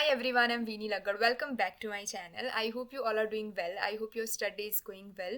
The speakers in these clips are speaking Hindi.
Hi everyone, I'm Veeni Laggad. Welcome back to my channel. I hope you all are doing well. I hope your study is going well.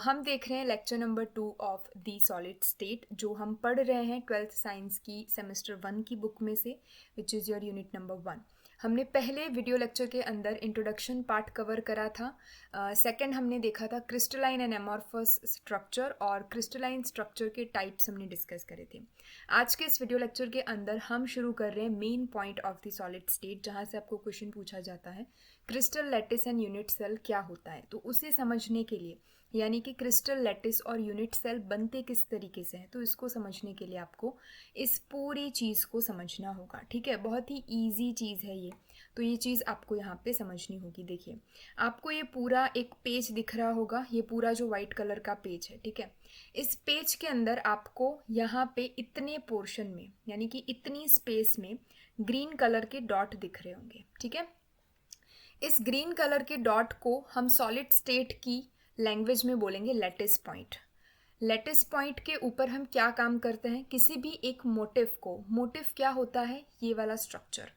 हम देख रहे हैं lecture number 2 of the solid state जो हम पढ़ रहे हैं 12th साइंस की सेमेस्टर 1 की बुक में से which is your unit number 1. हमने पहले वीडियो लेक्चर के अंदर इंट्रोडक्शन पार्ट कवर करा था. सेकंड हमने देखा था क्रिस्टलाइन एंड एमॉर्फस स्ट्रक्चर और क्रिस्टलाइन स्ट्रक्चर के टाइप्स हमने डिस्कस करे थे. आज के इस वीडियो लेक्चर के अंदर हम शुरू कर रहे हैं main point of the solid state जहाँ से आपको क्वेश्चन पूछा जाता है crystal lattice and unit cell क्या होता है. तो उसे समझने के लिए यानी कि क्रिस्टल लैटिस और यूनिट सेल बनते किस तरीके से हैं, तो इसको समझने के लिए आपको इस पूरी चीज़ को समझना होगा. ठीक है, बहुत ही ईजी चीज़ है ये. तो ये चीज़ आपको यहाँ पे समझनी होगी. देखिए, आपको ये पूरा एक पेज दिख रहा होगा, ये पूरा जो वाइट कलर का पेज है. ठीक है, इस पेज के अंदर आपको यहाँ पे इतने पोर्शन में यानी कि इतनी स्पेस में ग्रीन कलर के डॉट दिख रहे होंगे. ठीक है, इस ग्रीन कलर के डॉट को हम सॉलिड स्टेट की लैंग्वेज में बोलेंगे लैटिस पॉइंट. लैटिस पॉइंट के ऊपर हम क्या काम करते हैं, किसी भी एक मोटिव को, मोटिव क्या होता है, ये वाला स्ट्रक्चर.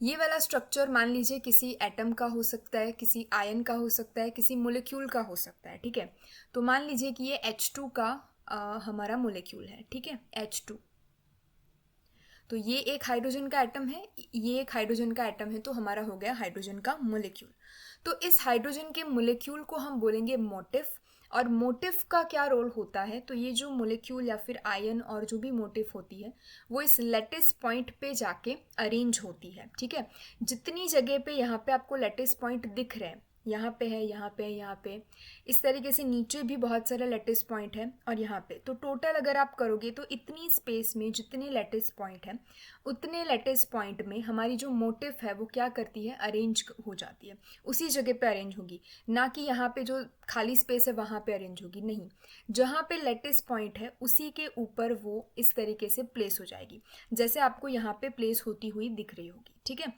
ये वाला स्ट्रक्चर मान लीजिए किसी एटम का हो सकता है, किसी आयन का हो सकता है, किसी मोलिक्यूल का हो सकता है. ठीक है, तो मान लीजिए कि ये H2 का हमारा मोलिक्यूल है. ठीक है, H2. तो ये एक हाइड्रोजन का एटम है, ये एक हाइड्रोजन का एटम है, तो हमारा हो गया हाइड्रोजन का मोलिक्यूल. तो इस हाइड्रोजन के मोलिक्यूल को हम बोलेंगे मोटिव. और मोटिव का क्या रोल होता है, तो ये जो मोलिक्यूल या फिर आयन और जो भी मोटिव होती है वो इस लैटिस पॉइंट पे जाके अरेंज होती है. ठीक है, जितनी जगह पे यहाँ पे आपको लैटिस पॉइंट दिख रहे हैं, यहाँ पे है, यहाँ पे है, यहाँ पे, इस तरीके से नीचे भी बहुत सारे लैटिस पॉइंट है और यहाँ पे, तो टोटल अगर आप करोगे तो इतनी स्पेस में जितने लैटिस पॉइंट है उतने लैटिस पॉइंट में हमारी जो मोटिव है वो क्या करती है, अरेंज हो जाती है. उसी जगह पे अरेंज होगी, ना कि यहाँ पे जो खाली स्पेस है वहाँ पे अरेंज होगी, नहीं. जहाँ पे लैटिस पॉइंट है उसी के ऊपर वो इस तरीके से प्लेस हो जाएगी, जैसे आपको यहाँ पे प्लेस होती हुई दिख रही होगी. ठीक है,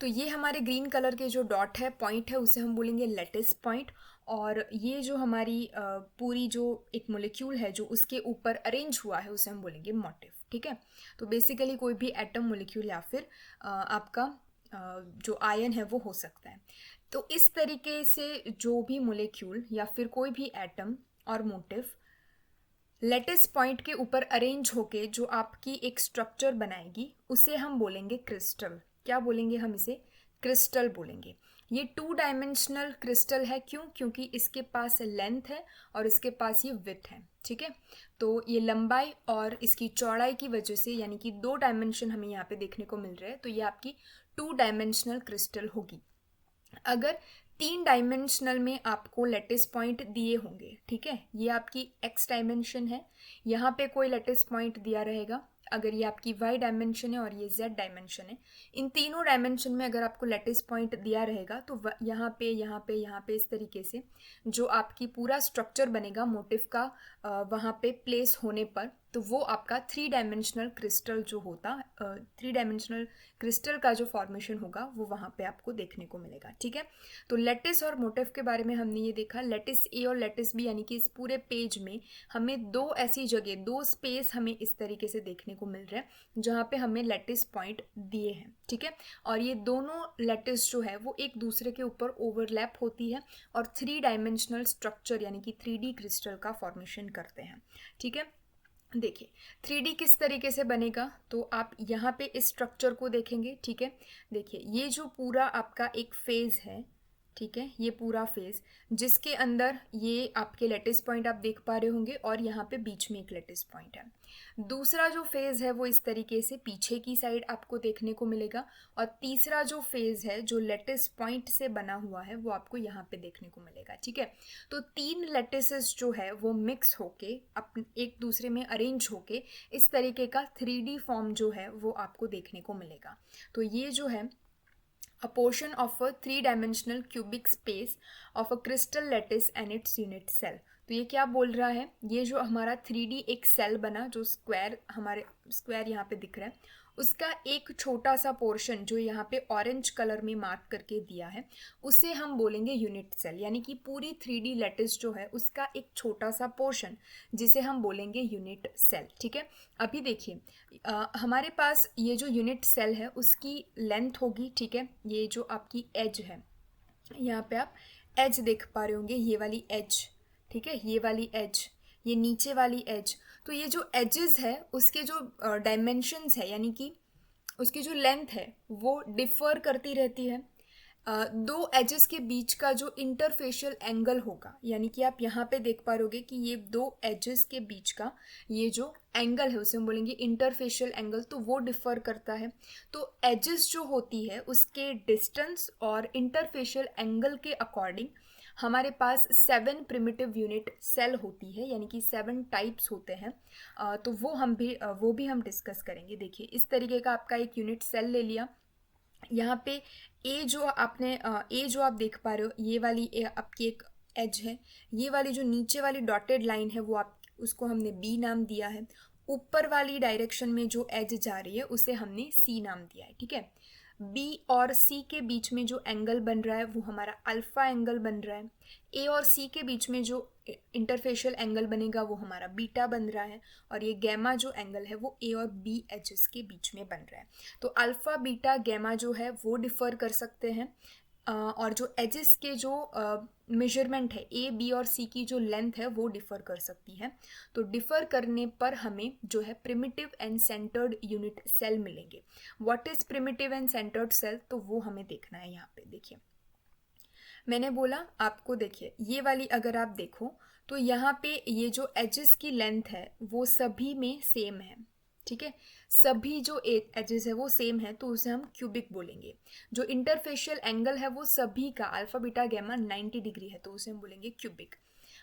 तो ये हमारे ग्रीन कलर के जो डॉट है, पॉइंट है, उसे हम बोलेंगे लैटिस पॉइंट. और ये जो हमारी पूरी जो एक मोलिक्यूल है जो उसके ऊपर अरेंज हुआ है उसे हम बोलेंगे मोटिव. ठीक है, तो बेसिकली कोई भी एटम, मोलिक्यूल या फिर आपका जो आयन है वो हो सकता है. तो इस तरीके से जो भी मोलिक्यूल या फिर कोई भी एटम और मोटिव लैटिस पॉइंट के ऊपर अरेंज होके जो आपकी एक स्ट्रक्चर बनाएगी उसे हम बोलेंगे क्रिस्टल. क्या बोलेंगे हम इसे, क्रिस्टल बोलेंगे. ये 2 डायमेंशनल क्रिस्टल है. क्यों, क्योंकि इसके पास लेंथ है और इसके पास ये विड्थ है. ठीक है, तो ये लंबाई और इसकी चौड़ाई की वजह से यानी कि 2 डायमेंशन हमें यहाँ पे देखने को मिल रहे हैं, तो ये आपकी 2 डायमेंशनल क्रिस्टल होगी. अगर 3 डायमेंशनल में आपको लैटिस पॉइंट दिए होंगे, ठीक है, ये आपकी एक्स डायमेंशन है, यहाँ पे कोई लैटिस पॉइंट दिया रहेगा. अगर ये आपकी वाई डायमेंशन है और ये जेड डायमेंशन है, इन तीनों डायमेंशन में अगर आपको लैटिस पॉइंट दिया रहेगा तो यहाँ पे, यहाँ पे, यहाँ पे, इस तरीके से जो आपकी पूरा स्ट्रक्चर बनेगा मोटिव का वहाँ पे प्लेस होने पर, तो वो आपका 3 डायमेंशनल क्रिस्टल जो होता, 3 डायमेंशनल क्रिस्टल का जो फॉर्मेशन होगा वो वहाँ पे आपको देखने को मिलेगा. ठीक है, तो लैटिस और मोटिव के बारे में हमने ये देखा. लैटिस ए और लैटिस बी यानी कि इस पूरे पेज में हमें दो ऐसी जगह, दो स्पेस हमें इस तरीके से देखने को मिल रहा है जहाँ पे हमें लैटिस पॉइंट दिए हैं. ठीक है, और ये दोनों लैटिस जो है वो एक दूसरे के ऊपर ओवरलैप होती है और 3 डायमेंशनल स्ट्रक्चर यानी कि 3D क्रिस्टल का फॉर्मेशन करते हैं. ठीक है, देखिए 3D किस तरीके से बनेगा, तो आप यहाँ पे इस स्ट्रक्चर को देखेंगे. ठीक है, देखिए ये जो पूरा आपका एक फेज है, ठीक है, ये पूरा फेज जिसके अंदर ये आपके लैटिस पॉइंट आप देख पा रहे होंगे और यहाँ पे बीच में एक लैटिस पॉइंट है. दूसरा जो फेज है वो इस तरीके से पीछे की साइड आपको देखने को मिलेगा और तीसरा जो फेज है जो लैटिस पॉइंट से बना हुआ है वो आपको यहाँ पे देखने को मिलेगा. ठीक है, तो 3 लैटिसेस जो है वो मिक्स होके एक दूसरे में अरेंज होके इस तरीके का 3D फॉर्म जो है वो आपको देखने को मिलेगा. तो ये जो है a portion of a 3 dimensional cubic space of a crystal lattice and its unit cell. तो ये क्या बोल रहा है, ये जो हमारा 3D एक सेल बना जो स्क्वायर, हमारे स्क्वायर यहाँ पे दिख रहा है, उसका एक छोटा सा पोर्शन जो यहाँ पे ऑरेंज कलर में मार्क करके दिया है उसे हम बोलेंगे यूनिट सेल, यानी कि पूरी 3D लैटिस जो है उसका एक छोटा सा पोर्शन जिसे हम बोलेंगे यूनिट सेल। ठीक है, अभी देखिए हमारे पास ये जो यूनिट सेल है उसकी लेंथ होगी। ठीक है, ये जो आपकी एज है, यहाँ पे आप एज देख पा रहे होंगे, ये वाली एज। ठीक है, ये वाली एज, ये नीचे वाली एज। तो ये जो एजेस है उसके जो डायमेंशंस है, यानी कि उसकी जो लेंथ है वो डिफ़र करती रहती है। दो एजेस के बीच का जो इंटरफेशियल एंगल होगा, यानी कि आप यहाँ पे देख पा रहोगे कि ये दो एजेस के बीच का ये जो एंगल है उसे हम बोलेंगे इंटरफेशियल एंगल, तो वो डिफ़र करता है। तो एजेस जो होती है उसके डिस्टेंस और इंटरफेशियल एंगल के अकॉर्डिंग हमारे पास 7 प्रिमिटिव यूनिट सेल होती है, यानी कि 7 टाइप्स होते हैं। तो वो भी हम डिस्कस करेंगे। देखिए इस तरीके का आपका एक यूनिट सेल ले लिया। यहाँ पे ए जो आप देख पा रहे हो, ये वाली आपकी एक एज है। ये वाली जो नीचे वाली डॉटेड लाइन है वो आप उसको हमने बी नाम दिया है। ऊपर वाली डायरेक्शन में जो एज जा रही है उसे हमने सी नाम दिया है। ठीक है, बी और सी के बीच में जो एंगल बन रहा है वो हमारा अल्फा एंगल बन रहा है। ए और सी के बीच में जो इंटरफेशियल एंगल बनेगा वो हमारा बीटा बन रहा है। और ये गैमा जो एंगल है वो ए और बी एजेस के बीच में बन रहा है। तो अल्फा बीटा गैमा जो है वो डिफ़र कर सकते हैं। और जो एजेस के जो मेजरमेंट है, ए बी और सी की जो लेंथ है वो डिफ़र कर सकती है। तो डिफ़र करने पर हमें जो है primitive and centred unit cell मिलेंगे। What is primitive and centred cell, तो वो हमें देखना है। यहाँ पे देखिए मैंने बोला आपको, देखिए ये वाली अगर आप देखो तो यहाँ पे ये जो एजेस की लेंथ है वो सभी में सेम है। ठीक है, सभी जो एजेस है वो सेम है, तो उसे हम क्यूबिक बोलेंगे। जो इंटरफेशियल एंगल है वो सभी का अल्फा बीटा गैमा 90 डिग्री है, तो उसे हम बोलेंगे क्यूबिक।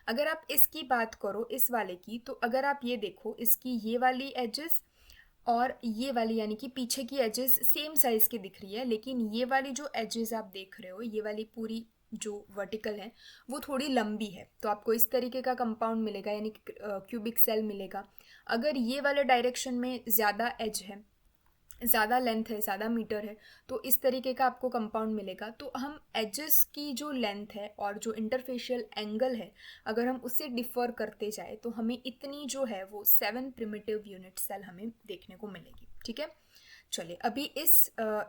अगर आप इसकी बात करो इस वाले की, तो अगर आप ये देखो इसकी ये वाली एजेस और ये वाली यानी कि पीछे की एजेस सेम साइज़ की दिख रही है, लेकिन ये वाली जो एजेस आप देख रहे हो, ये वाली पूरी जो वर्टिकल है वो थोड़ी लंबी है। तो आपको इस तरीके का कंपाउंड मिलेगा, यानी कि क्यूबिक सेल मिलेगा। अगर ये वाले डायरेक्शन में ज़्यादा एज है, ज़्यादा लेंथ है, ज़्यादा मीटर है, तो इस तरीके का आपको कंपाउंड मिलेगा। तो हम एजेस की जो लेंथ है और जो इंटरफेशियल एंगल है अगर हम उसे डिफ़र करते जाए तो हमें इतनी जो है वो 7 प्रिमिटिव यूनिट सेल हमें देखने को मिलेगी। ठीक है, चलिए अभी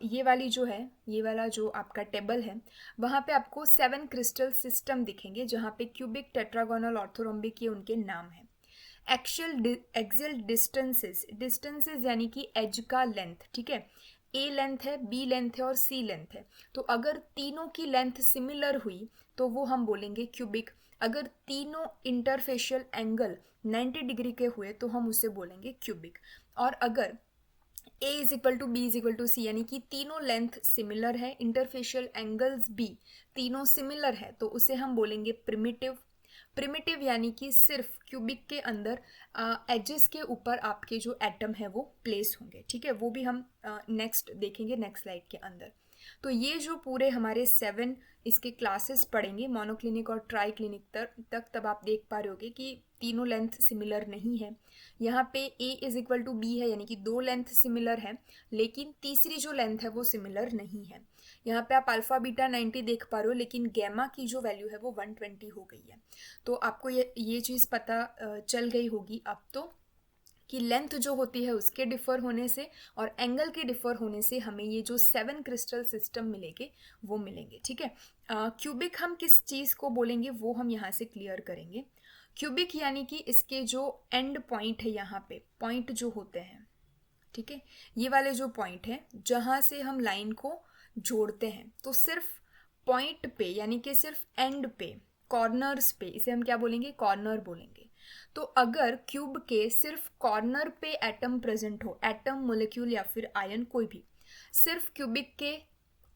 ये वाली जो है, ये वाला जो आपका टेबल है वहाँ पे आपको 7 क्रिस्टल सिस्टम दिखेंगे जहाँ पे क्यूबिक, टेट्रागोनल, ऑर्थोरोम्बिक ये उनके नाम हैं। एक्सियल डिस्टेंसेस यानी कि एज का लेंथ। ठीक है, ए लेंथ है, बी लेंथ है और सी लेंथ है। तो अगर तीनों की लेंथ सिमिलर हुई तो वो हम बोलेंगे क्यूबिक। अगर तीनों इंटरफेशियल एंगल 90 डिग्री के हुए तो हम उसे बोलेंगे क्यूबिक। और अगर A is equal to B is equal to C यानी कि तीनों लेंथ सिमिलर है, इंटरफेशियल एंगल्स भी तीनों सिमिलर है, तो उसे हम बोलेंगे प्रिमिटिव। प्रिमिटिव यानी कि सिर्फ क्यूबिक के अंदर एजेस के ऊपर आपके जो एटम है वो प्लेस होंगे। ठीक है, वो भी हम नेक्स्ट देखेंगे नेक्स्ट स्लाइड के अंदर। तो ये जो पूरे हमारे 7 इसके क्लासेस पढ़ेंगे मोनोक्लिनिक और ट्राई क्लिनिक तक तब आप देख पा रहे होगे कि तीनों लेंथ सिमिलर नहीं है। यहाँ पे ए इज इक्वल टू बी है, यानी कि दो लेंथ सिमिलर है, लेकिन तीसरी जो लेंथ है वो सिमिलर नहीं है। यहाँ पे आप अल्फ़ा बीटा 90 देख पा रहे हो, लेकिन गैमा की जो वैल्यू है वो 120 हो गई है। तो आपको ये चीज़ पता चल गई होगी अब तो कि लेंथ जो होती है उसके डिफ़र होने से और एंगल के डिफ़र होने से हमें ये जो 7 क्रिस्टल सिस्टम मिलेंगे वो मिलेंगे। ठीक है, क्यूबिक हम किस चीज़ को बोलेंगे वो हम यहाँ से क्लियर करेंगे। क्यूबिक यानी कि इसके जो एंड पॉइंट है, यहाँ पे पॉइंट जो होते हैं, ठीक है, ये वाले जो पॉइंट है जहाँ से हम लाइन को जोड़ते हैं, तो सिर्फ पॉइंट पे यानी कि सिर्फ एंड पे, कॉर्नर्स पे, इसे हम क्या बोलेंगे, कॉर्नर बोलेंगे। तो अगर क्यूब के सिर्फ कॉर्नर पे एटम प्रेजेंट हो, एटम, मोलिक्यूल या फिर आयन कोई भी, सिर्फ क्यूबिक के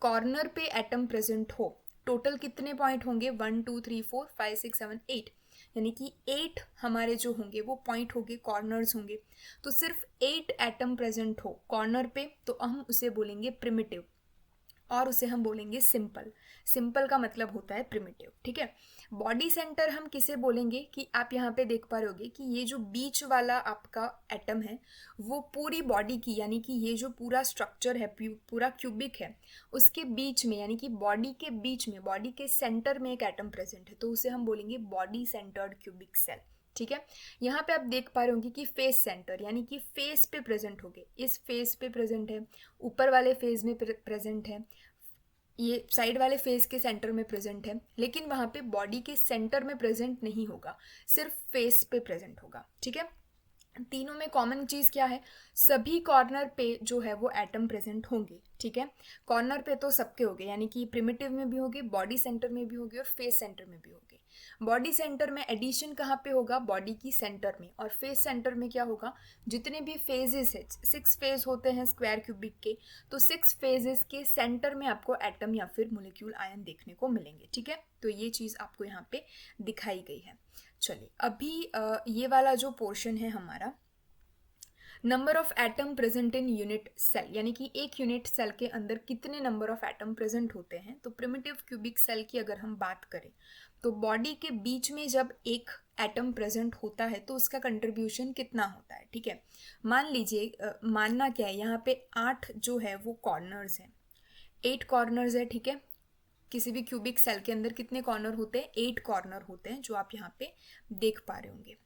कॉर्नर पे एटम प्रेजेंट हो, टोटल कितने पॉइंट होंगे, 1 2 3 4 5 6 7 8, यानी कि 8 हमारे जो होंगे वो पॉइंट होंगे, कॉर्नर्स होंगे। तो सिर्फ 8 एटम प्रेजेंट हो कॉर्नर पे तो हम उसे बोलेंगे प्रिमिटिव। और उसे हम बोलेंगे सिंपल। सिंपल का मतलब होता है प्रिमिटिव, ठीक है। बॉडी सेंटर हम किसे बोलेंगे कि आप यहाँ पे देख पा रहे होगे कि ये जो बीच वाला आपका एटम है वो पूरी बॉडी की, यानी कि ये जो पूरा स्ट्रक्चर है, पूरा क्यूबिक है, उसके बीच में, यानी कि बॉडी के बीच में, बॉडी के सेंटर में एक एटम प्रेजेंट है, तो उसे हम बोलेंगे बॉडी सेंटर्ड क्यूबिक सेल, ठीक है। यहाँ पे आप देख पा रहे होंगे कि फेस सेंटर, यानी कि फेस पे प्रेजेंट होंगे, इस फेस पे प्रेजेंट है, ऊपर वाले फेज में प्रेजेंट है, ये साइड वाले फेस के सेंटर में प्रेजेंट है, लेकिन वहाँ पे बॉडी के सेंटर में प्रेजेंट नहीं होगा, सिर्फ फेस पे प्रेजेंट होगा, ठीक है। तीनों में कॉमन चीज़ क्या है, सभी कॉर्नर पे जो है वो एटम प्रेजेंट होंगे, ठीक है। कॉर्नर पे तो सबके होंगे, यानी कि प्रिमिटिव में भी होंगे, बॉडी सेंटर में भी होंगे और फेस सेंटर में भी होंगे। बॉडी सेंटर में एडिशन कहाँ पे होगा, बॉडी की सेंटर में, और फेस सेंटर में क्या होगा, जितने भी फेजेस है, 6 फेज होते हैं स्क्वायर क्यूबिक के, तो 6 फेजेस के सेंटर में आपको एटम या फिर मोलिक्यूल आयन देखने को मिलेंगे, ठीक है। तो ये चीज़ आपको यहाँ पे दिखाई गई है। चलिए अभी ये वाला जो पोर्शन है हमारा, number of atom present in unit cell, यानी कि एक यूनिट सेल के अंदर कितने नंबर ऑफ एटम प्रेजेंट होते हैं। तो प्रिमिटिव क्यूबिक सेल की अगर हम बात करें तो बॉडी के बीच में जब एक एटम प्रेजेंट होता है तो उसका कंट्रीब्यूशन कितना होता है, ठीक है। मान लीजिए मानना क्या है, यहाँ पे 8 जो है वो कॉर्नर्स हैं, 8 कॉर्नर्स है, ठीक है। किसी भी क्यूबिक सेल के अंदर कितने कॉर्नर होते हैं, 8 कॉर्नर होते हैं, जो आप यहाँ पे देख पा रहे होंगे।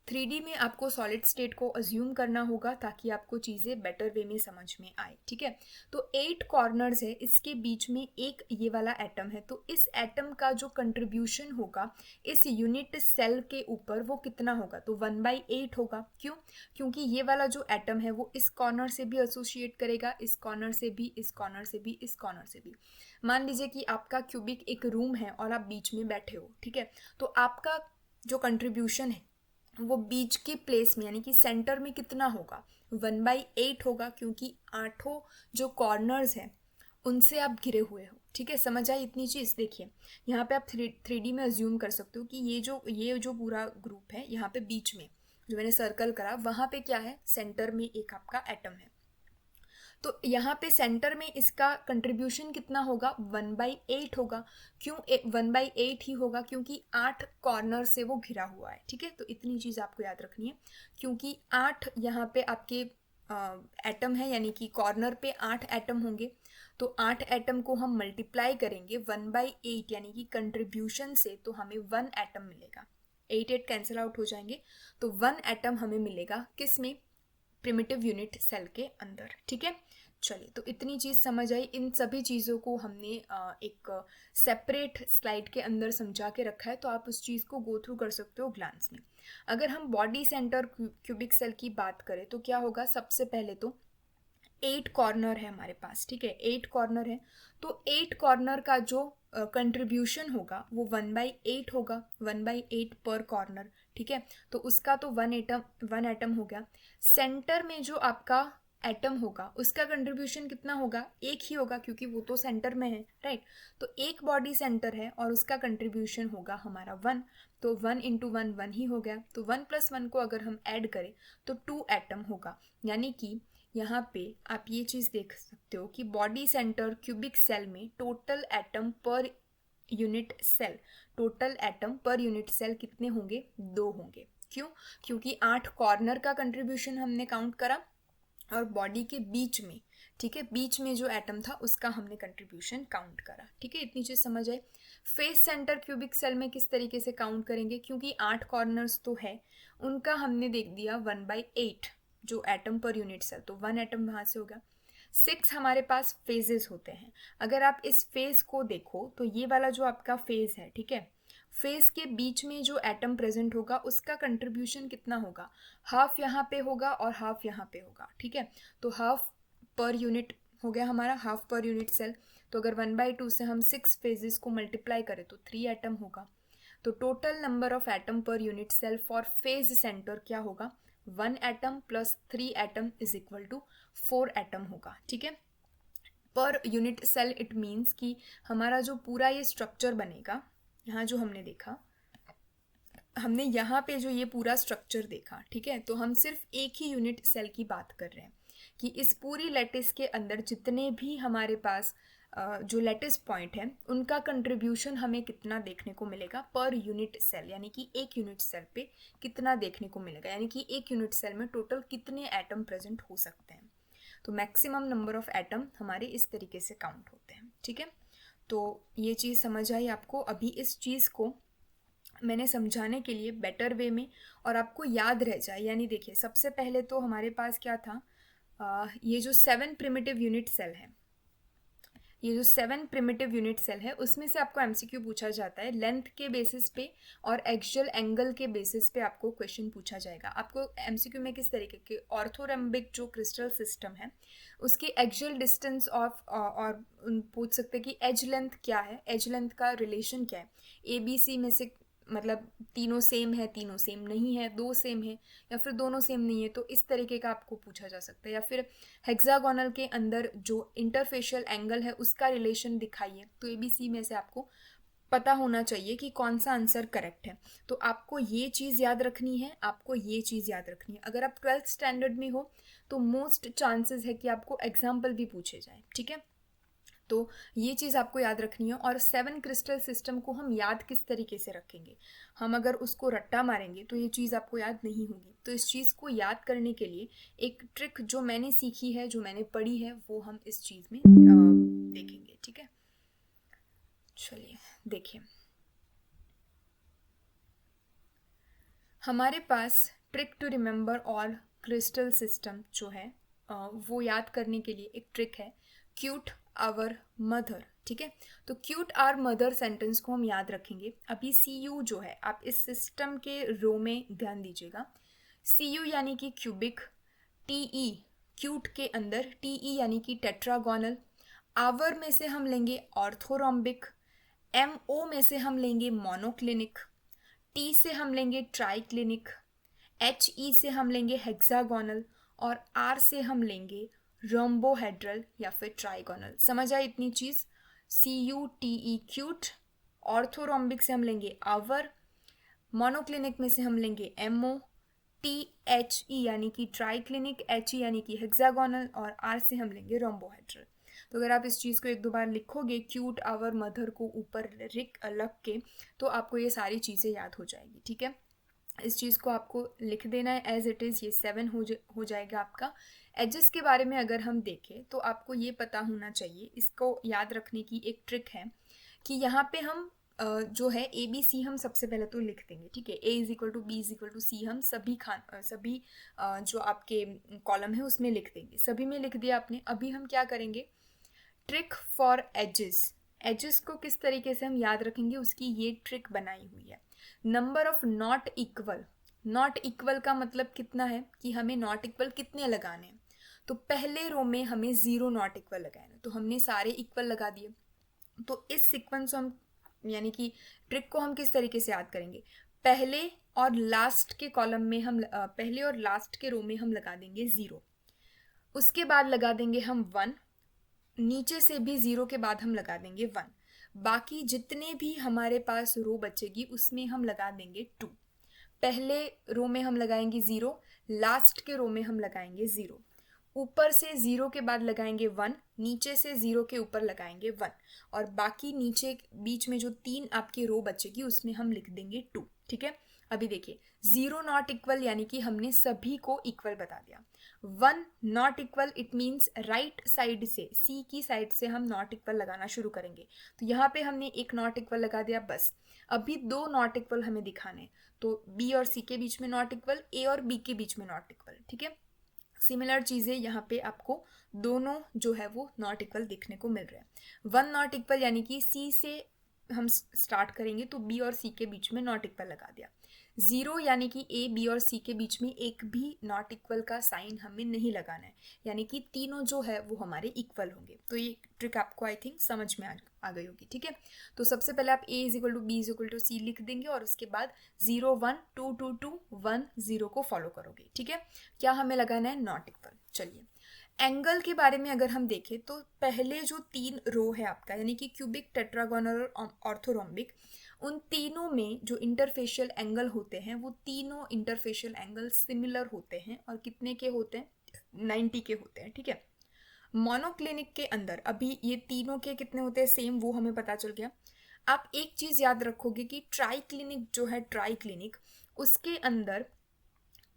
3D में आपको सॉलिड स्टेट को अज्यूम करना होगा ताकि आपको चीज़ें बेटर वे में समझ में आए, ठीक है। तो 8 कॉर्नर्स है, इसके बीच में एक ये वाला एटम है, तो इस एटम का जो कंट्रीब्यूशन होगा इस यूनिट सेल के ऊपर वो कितना होगा, तो 1/8 होगा। क्यों, क्योंकि ये वाला जो एटम है वो इस कॉर्नर से भी एसोसिएट करेगा, इस कॉर्नर से भी, इस कॉर्नर से भी, इस कॉर्नर से भी। मान लीजिए कि आपका क्यूबिक एक रूम है और आप बीच में बैठे हो, ठीक है। तो आपका जो कंट्रीब्यूशन है वो बीच की प्लेस में, यानी कि सेंटर में कितना होगा, 1/8 होगा, क्योंकि 8 जो कॉर्नर्स हैं उनसे आप घिरे हुए हो, ठीक है। समझ आई इतनी चीज़। देखिए यहाँ पे आप 3D में अज्यूम कर सकते हो कि ये जो पूरा ग्रुप है, यहाँ पे बीच में जो मैंने सर्कल करा वहाँ पे क्या है, सेंटर में एक आपका एटम है, तो यहाँ पे सेंटर में इसका कंट्रीब्यूशन कितना होगा, 1/8 होगा। क्यों 1/8 ही होगा, क्योंकि 8 कॉर्नर से वो घिरा हुआ है, ठीक है। तो इतनी चीज़ आपको याद रखनी है, क्योंकि 8 यहाँ पे आपके एटम है, यानी कि कॉर्नर पे 8 एटम होंगे, तो 8 एटम को हम मल्टीप्लाई करेंगे 1/8 यानी कि कंट्रीब्यूशन से, तो हमें 1 एटम मिलेगा। 8 कैंसिल आउट हो जाएंगे, तो 1 एटम हमें मिलेगा किस में, प्रिमिटिव यूनिट सेल के अंदर, ठीक है। चलिए तो इतनी चीज़ समझ आई। इन सभी चीज़ों को हमने एक सेपरेट स्लाइड के अंदर समझा के रखा है, तो आप उस चीज़ को गो थ्रू कर सकते हो ग्लांस में। अगर हम बॉडी सेंटर क्यूबिक सेल की बात करें तो क्या होगा, सबसे पहले तो 8 कॉर्नर है हमारे पास, ठीक है, 8 कॉर्नर है, तो 8 कॉर्नर का जो कंट्रीब्यूशन होगा वो 1/8 होगा, 1/8 पर कॉर्नर, ठीक है। तो उसका तो 1 एटम हो गया। सेंटर में जो आपका एटम होगा उसका कंट्रीब्यूशन कितना होगा, एक ही होगा, क्योंकि वो तो सेंटर में है, राइट। तो एक बॉडी सेंटर है और उसका कंट्रीब्यूशन होगा हमारा 1, तो 1 × 1 1 ही हो गया। तो 1 + 1 को अगर हम ऐड करें तो 2 एटम होगा, यानी कि यहाँ पे आप ये चीज़ देख सकते हो कि बॉडी सेंटर क्यूबिक सेल में total atom per unit cell, total atom per unit cell कितने होंगे, 2 होंगे। क्यों, क्योंकि 8 कॉर्नर का कंट्रीब्यूशन हमने काउंट करा और बॉडी के बीच में, ठीक है, बीच में जो एटम था उसका हमने कंट्रीब्यूशन काउंट करा, ठीक है। इतनी चीज़ समझ आए। फेस सेंटर क्यूबिक सेल में किस तरीके से काउंट करेंगे, क्योंकि 8 कॉर्नर्स तो है, उनका हमने देख दिया 1/8 जो एटम पर यूनिट सेल, तो 1 एटम वहाँ से होगा। 6 हमारे पास फेजेस होते हैं। अगर आप इस फेज को देखो तो ये वाला जो आपका फेज है, ठीक है, फेज के बीच में जो एटम प्रेजेंट होगा उसका कंट्रीब्यूशन कितना होगा, हाफ यहाँ पे होगा और हाफ यहाँ पे होगा, ठीक है। तो हाफ पर यूनिट हो गया हमारा, हाफ पर यूनिट सेल। तो अगर 1/2 से हम 6 फेजेस को मल्टीप्लाई करें तो 3 एटम होगा। तो total number of atom per unit cell for face centre क्या होगा, 1 एटम + 3 एटम = 4 एटम होगा, ठीक है। पर यूनिट सेल इट मीन्स कि हमारा जो पूरा ये स्ट्रक्चर बनेगा, यहाँ जो हमने देखा, हमने यहाँ पे जो ये पूरा स्ट्रक्चर देखा, ठीक है, तो हम सिर्फ एक ही यूनिट सेल की बात कर रहे हैं कि इस पूरी लैटिस के अंदर जितने भी हमारे पास जो लेटिस पॉइंट है उनका कंट्रीब्यूशन हमें कितना देखने को मिलेगा पर यूनिट सेल, यानी कि एक यूनिट सेल पे कितना देखने को मिलेगा, यानी कि एक यूनिट सेल में टोटल कितने एटम प्रेजेंट हो सकते हैं। तो मैक्सिमम नंबर ऑफ एटम हमारे इस तरीके से काउंट होते हैं। ठीक है, तो ये चीज़ समझ आई आपको। अभी इस चीज़ को मैंने समझाने के लिए बेटर वे में और आपको याद रह जाए, यानी देखिए सबसे पहले तो हमारे पास क्या था, ये जो 7 प्रिमिटिव यूनिट सेल है, ये जो 7 प्रिमिटिव यूनिट सेल है उसमें से आपको एमसीक्यू पूछा जाता है लेंथ के बेसिस पे और एक्सियल एंगल के बेसिस पे आपको क्वेश्चन पूछा जाएगा। आपको एमसीक्यू में किस तरीके के ऑर्थोरम्बिक जो क्रिस्टल सिस्टम है उसकी एक्सियल डिस्टेंस ऑफ और पूछ सकते हैं कि एज लेंथ क्या है, एज लेंथ का रिलेशन क्या है, ए बी सी में से मतलब तीनों सेम है, तीनों सेम नहीं है, दो सेम है या फिर दोनों सेम नहीं है, तो इस तरीके का आपको पूछा जा सकता है। या फिर हेक्सागोनल के अंदर जो इंटरफेशियल एंगल है उसका रिलेशन दिखाइए, तो एबीसी में से आपको पता होना चाहिए कि कौन सा आंसर करेक्ट है। तो आपको ये चीज़ याद रखनी है, आपको ये चीज़ याद रखनी है। अगर आप 12th स्टैंडर्ड में हो तो मोस्ट चांसेस है कि आपको एग्जाम्पल भी पूछे जाए। ठीक है, तो ये चीज़ आपको याद रखनी है। और 7 क्रिस्टल सिस्टम को हम याद किस तरीके से रखेंगे, हम अगर उसको रट्टा मारेंगे तो ये चीज़ आपको याद नहीं होगी। तो इस चीज़ को याद करने के लिए एक ट्रिक जो मैंने सीखी है, जो मैंने पढ़ी है, वो हम इस चीज़ में देखेंगे। ठीक है, चलिए देखिए, हमारे पास ट्रिक टू रिमेंबर और क्रिस्टल सिस्टम जो है वो याद करने के लिए एक ट्रिक है, क्यूट आवर मदर। ठीक है, तो क्यूट आवर मदर सेंटेंस को हम याद रखेंगे। अभी सी यू जो है, आप इस सिस्टम के रो में ध्यान दीजिएगा। सी यू यानी कि क्यूबिक, टी ई क्यूट के अंदर टी ई यानी कि टेट्रागोनल, आवर में से हम लेंगे ऑर्थोरोम्बिक, एम ओ में से हम लेंगे मोनोक्लिनिक, टी से हम लेंगे ट्राइक्लिनिक, एच ई से हम लेंगे हेक्सागोनल और आर से हम लेंगे रोम्बोहेड्रल या फिर ट्राइगोनल। समझ आई इतनी चीज़? C U T E cute, orthorhombic से हम लेंगे आवर, मोनोक्लिनिक में से हम लेंगे एमओ, टी एच ई यानी कि ट्राइक्लिनिक, एच ई यानी कि हेक्सागोनल और आर से हम लेंगे रोम्बोहेड्रल। तो अगर आप इस चीज़ को एक दो बार लिखोगे क्यूट आवर मदर को ऊपर रख के, तो आपको ये सारी चीज़ें याद हो जाएगी। ठीक है, इस चीज़ को आपको लिख देना है एज इट इज़, ये 7 हो जाएगा आपका। एजेस के बारे में अगर हम देखें तो आपको ये पता होना चाहिए, इसको याद रखने की एक ट्रिक है कि यहाँ पे हम जो है ए बी सी हम सबसे पहले तो लिख देंगे। ठीक है, A is equal to B is equal to C हम सभी जो आपके कॉलम है उसमें लिख देंगे। सभी में लिख दिया आपने। अभी हम क्या करेंगे, ट्रिक फॉर एजेस, एजेस को किस तरीके से हम याद रखेंगे उसकी ये ट्रिक बनाई हुई है। Number of not equal, not equal का मतलब कितना है कि हमें नॉट इक्वल कितने लगाने हैं। तो पहले रो में हमें 0 नॉट इक्वल लगाए, तो हमने सारे इक्वल लगा दिए। तो इस सीक्वेंस हम यानी कि ट्रिक को हम किस तरीके से याद करेंगे, पहले और लास्ट के कॉलम में हम पहले और लास्ट के रो में हम लगा देंगे 0, उसके बाद लगा देंगे हम 1, नीचे से भी 0 के बाद हम लगा देंगे 1, बाकी जितने भी हमारे पास रो बचेगी उसमें हम लगा देंगे 2। पहले रो में हम लगाएंगे 0, लास्ट के रो में हम लगाएंगे 0, ऊपर से 0 के बाद लगाएंगे 1, नीचे से 0 के ऊपर लगाएंगे 1 और बाकी नीचे बीच में जो 3 आपकी रो बचेगी उसमें हम लिख देंगे 2। ठीक है, अभी देखिए 0 नॉट इक्वल यानी कि हमने सभी को इक्वल बता दिया। 1 not equal it means right side से, सी की साइड से हम नॉट इक्वल लगाना शुरू करेंगे। तो यहाँ पे हमने एक नॉट इक्वल लगा दिया बस। अभी 2 नॉट इक्वल हमें दिखाने हैं, तो बी और सी के बीच में नॉट इक्वल, ए और बी के बीच में नॉट इक्वल। ठीक है, सिमिलर चीज़ें यहाँ पे आपको दोनों जो है वो नॉट इक्वल देखने को मिल रहे हैं। 1 नॉट इक्वल यानी कि सी से हम स्टार्ट करेंगे तो बी और सी के बीच में नॉट इक्वल लगा दिया। 0 यानी कि ए बी और सी के बीच में एक भी नॉट इक्वल का साइन हमें नहीं लगाना है, यानी कि तीनों जो है वो हमारे इक्वल होंगे। तो ये ट्रिक आपको आई थिंक समझ में आ गई होगी। ठीक है, तो सबसे पहले आप A is equal to B is equal to C लिख देंगे और उसके बाद 0 1 2 2 2 1 0 को फॉलो करोगे। ठीक है, क्या हमें लगाना है, नॉट इक्वल। चलिए, एंगल के बारे में अगर हम देखें तो पहले जो 3 रो है आपका यानी कि क्यूबिक, टेट्रागोनल और ऑर्थोरोम्बिक, उन तीनों में जो इंटरफेशियल एंगल होते हैं वो तीनों इंटरफेशियल एंगल सिमिलर होते हैं और कितने के होते हैं, 90 के होते हैं। ठीक है, मोनोक्लिनिक के अंदर अभी ये तीनों के कितने होते हैं सेम, वो हमें पता चल गया। आप एक चीज़ याद रखोगे कि ट्राई क्लिनिक जो है, ट्राई क्लिनिक उसके अंदर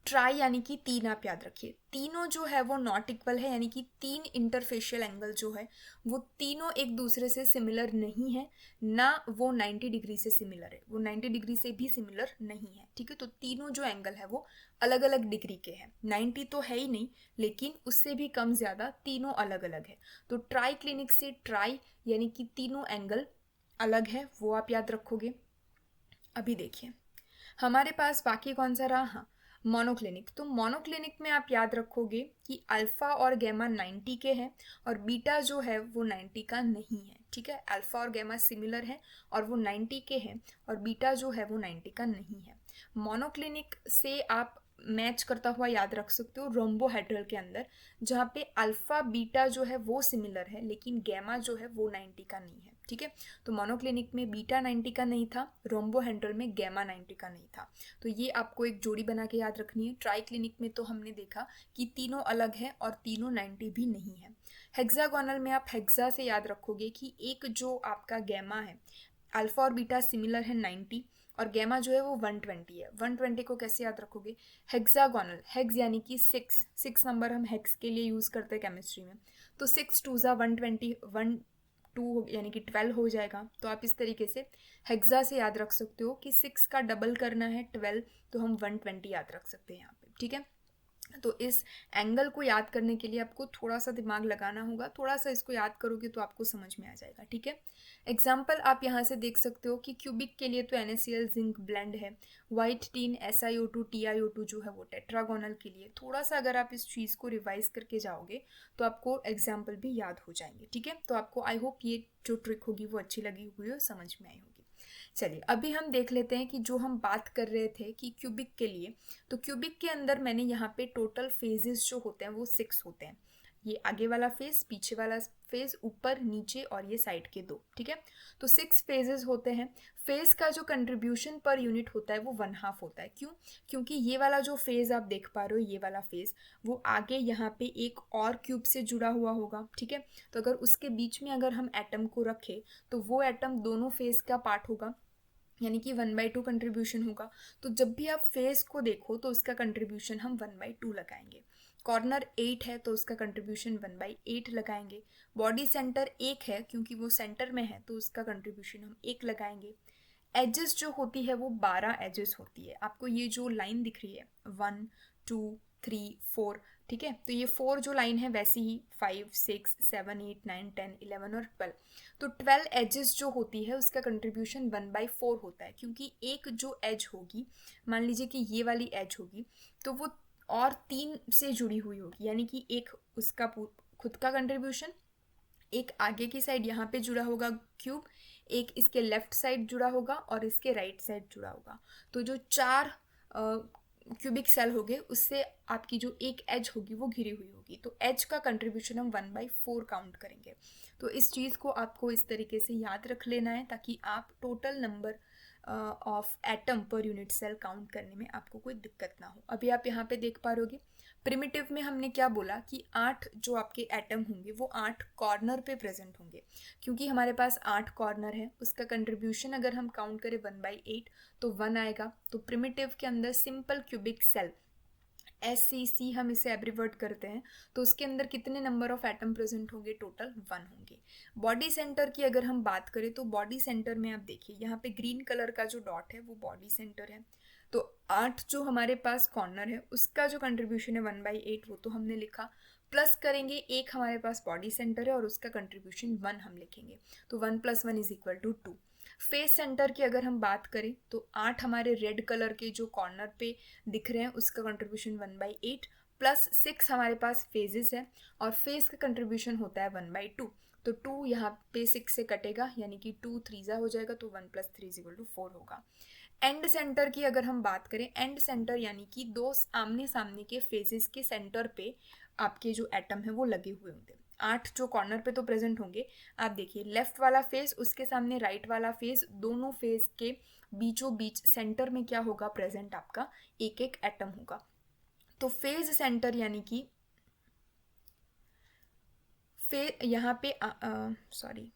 ट्राई यानी कि तीन, आप याद रखिए तीनों जो है वो नॉट इक्वल है, यानी कि तीन इंटरफेशियल एंगल जो है वो तीनों एक दूसरे से सिमिलर नहीं है, ना वो 90 डिग्री से सिमिलर है, वो 90 डिग्री से भी सिमिलर नहीं है, ठीक है। तो तीनों जो एंगल है वो अलग अलग डिग्री के हैं, 90 तो है ही नहीं लेकिन उससे भी कम ज़्यादा तीनों अलग अलग है। तो ट्राई क्लिनिक से ट्राई यानी कि तीनों एंगल अलग है, वो आप याद रखोगे। अभी देखिए हमारे पास बाकी कौन सा रहा, हाँ मोनोक्लिनिक। तो मोनोक्लिनिक में आप याद रखोगे कि अल्फ़ा और गैमा 90 के हैं और बीटा जो है वो 90 का नहीं है, ठीक है। अल्फ़ा और गैमा सिमिलर है और वो 90 के हैं और बीटा जो है वो 90 का नहीं है। मोनोक्लिनिक से आप मैच करता हुआ याद रख सकते हो रोम्बोहेड्रल के अंदर, जहाँ पे अल्फ़ा बीटा जो है वो सिमिलर है लेकिन गैमा जो है वो 90 का नहीं है, ठीक है। तो मोनोक्लिनिक में बीटा 90 का नहीं था, रोम्बोहेड्रल में गैमा 90 का नहीं था। तो ये आपको एक जोड़ी बना के याद रखनी है। ट्राई क्लिनिक में तो हमने देखा कि तीनों अलग है और तीनों 90 भी नहीं है। हेक्सागोनल में आप हेक्सा से याद रखोगे कि एक जो आपका गैमा है, अल्फा और बीटा सिमिलर है 90 और गैमा जो है वो 120 है। 120 को कैसे याद रखोगे, हेक्सागोनल, हेक्स यानी कि 6 नंबर हम हेक्स के लिए यूज़ करते हैं केमिस्ट्री में। तो 6 टू ज़ा 120, 2 यानी कि 12 हो जाएगा। तो आप इस तरीके से हेक्सा से याद रख सकते हो कि 6 का डबल करना है 12, तो हम 120 याद रख सकते हैं यहाँ पे, ठीक है। तो इस एंगल को याद करने के लिए आपको थोड़ा सा दिमाग लगाना होगा, थोड़ा सा इसको याद करोगे तो आपको समझ में आ जाएगा, ठीक है। एग्जाम्पल आप यहाँ से देख सकते हो कि क्यूबिक के लिए तो NaCl जिंक ब्लेंड है, वाइट टीन SiO2 TiO2 जो है वो टेट्रागोनल के लिए। थोड़ा सा अगर आप इस चीज़ को रिवाइज करके जाओगे तो आपको एग्जाम्पल भी याद हो जाएंगे, ठीक है। तो आपको आई होप ये जो ट्रिक होगी वो अच्छी लगी हुई हो, समझ में आई होगी। चलिए अभी हम देख लेते हैं कि जो हम बात कर रहे थे कि क्यूबिक के लिए, तो क्यूबिक के अंदर मैंने यहाँ पे टोटल फेजेस जो होते हैं वो 6 होते हैं। ये आगे वाला फेज, पीछे वाला फेज, ऊपर नीचे और ये साइड के 2, ठीक है। तो 6 फेजेस होते हैं। फेज का जो कंट्रीब्यूशन पर यूनिट होता है वो 1/2 होता है। क्यों? क्योंकि ये वाला जो फेज आप देख पा रहे हो, ये वाला फेज वो आगे यहाँ पे एक और क्यूब से जुड़ा हुआ होगा, ठीक है। तो अगर उसके बीच में अगर हम एटम को रखें तो वो एटम दोनों फेज का पार्ट होगा, यानी कि 1/2 कंट्रीब्यूशन होगा। तो जब भी आप फेस को देखो तो उसका कंट्रीब्यूशन हम 1/2 लगाएंगे। कॉर्नर 8 है तो उसका कंट्रीब्यूशन 1/8 लगाएंगे। बॉडी सेंटर 1 है क्योंकि वो सेंटर में है तो उसका कंट्रीब्यूशन हम 1 लगाएंगे। एजेस जो होती है वो 12 एजेस होती है। आपको ये जो लाइन दिख रही है 1 2 3 4, ठीक है। तो ये 4 जो लाइन है वैसी ही 5 6 7 8 9 10 11 और 12। तो 12 एजेस जो होती है उसका कंट्रीब्यूशन 1/4 होता है, क्योंकि एक जो एज होगी, मान लीजिए कि ये वाली एज होगी तो वो और 3 से जुड़ी हुई होगी, यानी कि एक उसका खुद का कंट्रीब्यूशन, एक आगे की साइड यहाँ पे जुड़ा होगा क्यूब, एक इसके लेफ्ट साइड जुड़ा होगा और इसके राइट साइड जुड़ा होगा। तो जो 4 क्यूबिक सेल होंगे उससे आपकी जो एक एज होगी वो घिरी हुई होगी। तो एज का कंट्रीब्यूशन हम 1/4 काउंट करेंगे। तो इस चीज़ को आपको इस तरीके से याद रख लेना है ताकि आप total number of atom per unit cell count करने में आपको कोई दिक्कत ना हो। अभी आप यहाँ पे देख पा रहोगे प्रिमिटिव में हमने क्या बोला कि 8 जो आपके एटम होंगे वो 8 कॉर्नर पे प्रेजेंट होंगे। क्योंकि हमारे पास 8 कॉर्नर है, उसका कंट्रीब्यूशन अगर हम काउंट करें 1/8 तो 1 आएगा। तो प्रिमिटिव के अंदर सिंपल क्यूबिक सेल SCC हम इसे एब्रीवर्ट करते हैं, तो उसके अंदर कितने नंबर ऑफ एटम प्रेजेंट होंगे, टोटल 1 होंगे। बॉडी सेंटर की अगर हम बात करें तो बॉडी सेंटर में आप देखिए यहाँ पे ग्रीन कलर का जो डॉट है वो बॉडी सेंटर है। तो 8 जो हमारे पास कॉर्नर है उसका जो कंट्रीब्यूशन है 1/8 वो तो हमने लिखा, प्लस करेंगे एक हमारे पास बॉडी सेंटर है और उसका कंट्रीब्यूशन 1 हम लिखेंगे। तो 1 + 1 = 2। फेस सेंटर की अगर हम बात करें तो 8 हमारे रेड कलर के जो कॉर्नर पे दिख रहे हैं उसका कंट्रीब्यूशन 1/8 प्लस 6 हमारे पास फेजेस है और फेस का कंट्रीब्यूशन होता है 1/2। तो 2 यहाँ पे 6 से कटेगा, यानी कि 2 3 हो जाएगा, तो 1 + 3 = 4 होगा। एंड सेंटर की अगर हम बात करें, एंड सेंटर यानी कि दो आमने सामने के फेजेस के सेंटर पे आपके जो एटम है वो लगे हुए होंगे। 8 जो कॉर्नर पे तो प्रेजेंट होंगे। आप देखिए लेफ्ट वाला फेस, उसके सामने राइट वाला फेस, दोनों फेस के बीचों बीच सेंटर में क्या होगा प्रेजेंट, आपका एक एक एटम होगा। तो फेज सेंटर यानी कि फिर यहाँ पे सॉरी,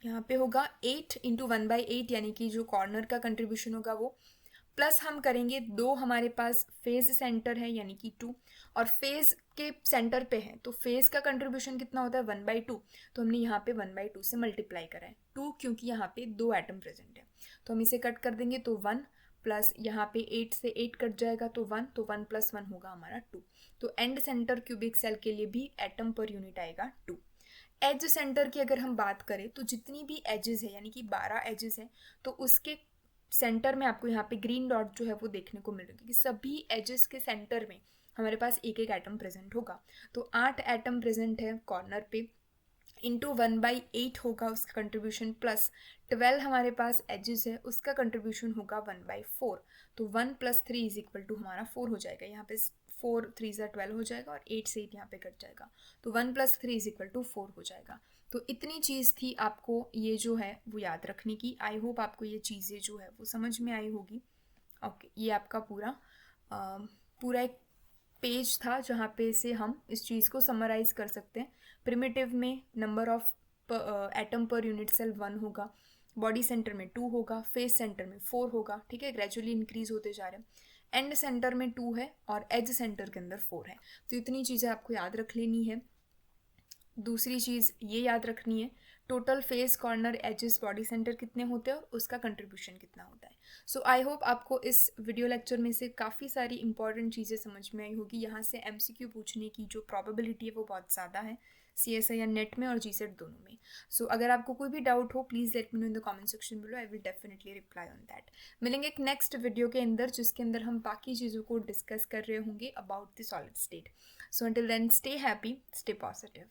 यहाँ पे होगा 8 इंटू 1/8, यानी कि जो कॉर्नर का कंट्रीब्यूशन होगा वो, प्लस हम करेंगे 2 हमारे पास फेज सेंटर है यानी कि 2, और फेज के सेंटर पे है तो फेज का कंट्रीब्यूशन कितना होता है 1/2, तो हमने यहाँ पे 1/2 से मल्टीप्लाई करा है 2, क्योंकि यहाँ पे 2 एटम प्रेजेंट है, तो हम इसे कट कर देंगे तो 1, प्लस यहाँ पे 8 से 8 कट जाएगा तो 1, तो 1 + 1 होगा हमारा 2। तो एंड सेंटर क्यूबिक सेल के लिए भी एटम पर यूनिट आएगा 2। एज सेंटर की अगर हम बात करें तो जितनी भी एजेस है यानी कि 12 एजेस है, तो उसके सेंटर में आपको यहाँ पे ग्रीन डॉट जो है वो देखने को मिल रहा है कि सभी एजेस के सेंटर में हमारे पास एक एक एटम प्रेजेंट होगा। तो 8 एटम प्रेजेंट है कॉर्नर पे, इंटू 1/8 होगा उसका कंट्रीब्यूशन, प्लस 12 हमारे पास एजेस है उसका कंट्रीब्यूशन होगा 1/4, तो 1 + 3 = हमारा 4 हो जाएगा। यहाँ पे 4 3 × 12 हो जाएगा और 8 से 8 यहाँ पे कट जाएगा, तो 1 + 3 = 4 हो जाएगा। तो इतनी चीज़ थी आपको ये जो है वो याद रखने की। आई होप आपको ये चीज़ें जो है वो समझ में आई होगी। ओके, ये आपका पूरा एक पेज था जहाँ पे से हम इस चीज़ को समराइज़ कर सकते हैं। प्रिमिटिव में number of atom per unit cell 1 होगा, बॉडी सेंटर में 2 होगा, फेस सेंटर में 4 होगा, ठीक है, ग्रेजुअली इंक्रीज होते जा रहे हैं। एंड सेंटर में 2 है और एज सेंटर के अंदर 4 है। तो इतनी चीज़ें आपको याद रख लेनी है। दूसरी चीज़ ये याद रखनी है, total face, corner, edges, body centre कितने होते हैं और उसका कंट्रीब्यूशन कितना होता है। सो आई होप आपको इस वीडियो लेक्चर में से काफ़ी सारी इंपॉर्टेंट चीज़ें समझ में आई होगी। यहाँ से एमसीक्यू पूछने की जो प्रोबेबिलिटी है वो बहुत ज़्यादा है CSI या नेट में और GSET दोनों में। सो अगर आपको कोई भी डाउट हो please let me know in the comment section below, I will definitely reply on that. मिलेंगे एक नेक्स्ट वीडियो के अंदर जिसके अंदर हम बाकी चीज़ों को डिस्कस कर रहे होंगे about the solid state. So until then stay happy, stay positive.